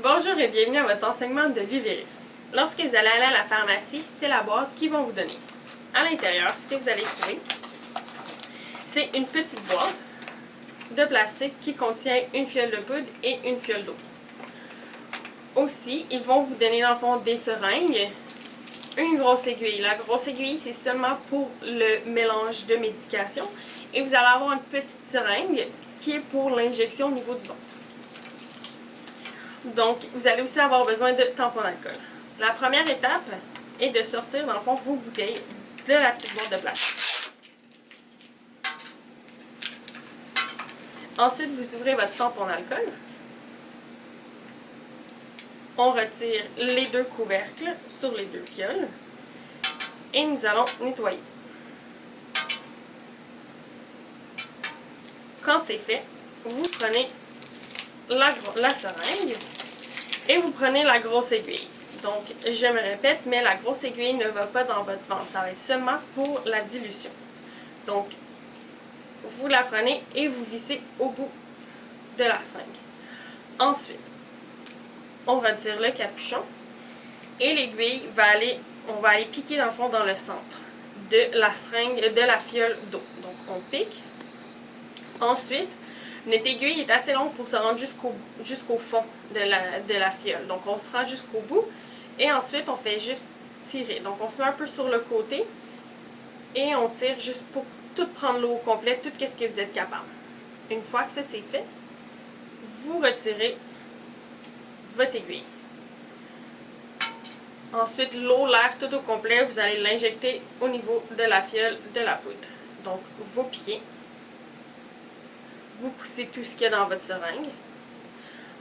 Bonjour et bienvenue à votre enseignement de l'Uvéris. Lorsque vous allez aller à la pharmacie, c'est la boîte qu'ils vont vous donner. À l'intérieur, ce que vous allez trouver, c'est une petite boîte de plastique qui contient une fiole de poudre et une fiole d'eau. Aussi, ils vont vous donner dans le fond des seringues, une grosse aiguille. La grosse aiguille, c'est seulement pour le mélange de médication. Et vous allez avoir une petite seringue qui est pour l'injection au niveau du ventre. Donc, vous allez aussi avoir besoin de tampons d'alcool. La première étape est de sortir, dans le fond, vos bouteilles de la petite boîte de plastique. Ensuite, vous ouvrez votre tampon d'alcool. On retire les deux couvercles sur les deux fioles. Et nous allons nettoyer. Quand c'est fait, vous prenez la seringue et vous prenez la grosse aiguille. Donc, je me répète, mais la grosse aiguille ne va pas dans votre ventre. Ça va être seulement pour la dilution. Donc, vous la prenez et vous vissez au bout de la seringue. Ensuite, on retire le capuchon et l'aiguille on va aller piquer dans le fond dans le centre de la seringue, de la fiole d'eau. Donc, on pique. Ensuite, notre aiguille est assez longue pour se rendre jusqu'au fond de la fiole. Donc, on se rend jusqu'au bout et ensuite, on fait juste tirer. Donc, on se met un peu sur le côté et on tire juste pour tout prendre l'eau au complet, tout ce que vous êtes capable. Une fois que ça c'est fait, vous retirez votre aiguille. Ensuite, l'eau, l'air tout au complet, vous allez l'injecter au niveau de la fiole de la poudre. Donc, vous piquez. Vous poussez tout ce qu'il y a dans votre seringue.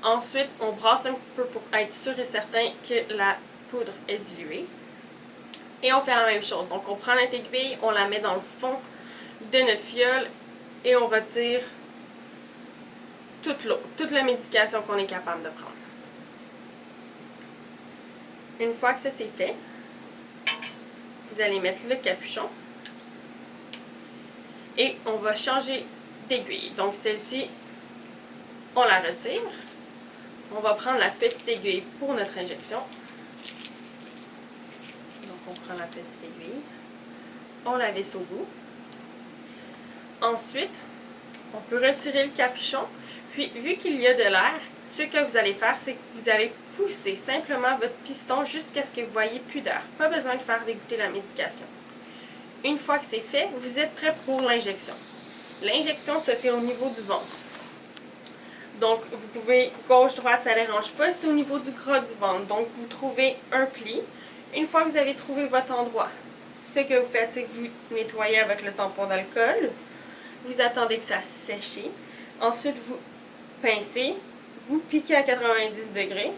Ensuite, on brasse un petit peu pour être sûr et certain que la poudre est diluée. Et on fait la même chose. Donc, on prend notre aiguille, on la met dans le fond de notre fiole et on retire toute l'eau, toute la médication qu'on est capable de prendre. Une fois que ça c'est fait, vous allez mettre le capuchon et on va changer d'aiguille. Donc celle-ci, on la retire. On va prendre la petite aiguille pour notre injection. Donc on prend la petite aiguille, on la visse au bout. Ensuite, on peut retirer le capuchon. Puis, vu qu'il y a de l'air, ce que vous allez faire, c'est que vous allez pousser simplement votre piston jusqu'à ce que vous voyez plus d'air. Pas besoin de faire dégoûter la médication. Une fois que c'est fait, vous êtes prêt pour l'injection. L'injection se fait au niveau du ventre. Donc, vous pouvez gauche-droite, ça ne dérange pas, c'est au niveau du gras du ventre. Donc, vous trouvez un pli. Une fois que vous avez trouvé votre endroit, ce que vous faites, c'est que vous nettoyez avec le tampon d'alcool. Vous attendez que ça sèche. Ensuite, vous pincez, vous piquez à 90 degrés.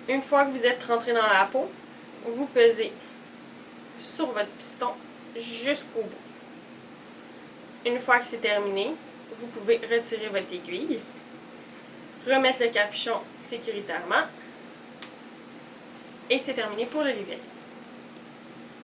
Une fois que vous êtes rentré dans la peau, vous pesez sur votre piston jusqu'au bout. Une fois que c'est terminé, vous pouvez retirer votre aiguille, remettre le capuchon sécuritairement et c'est terminé pour le L'Uvéris.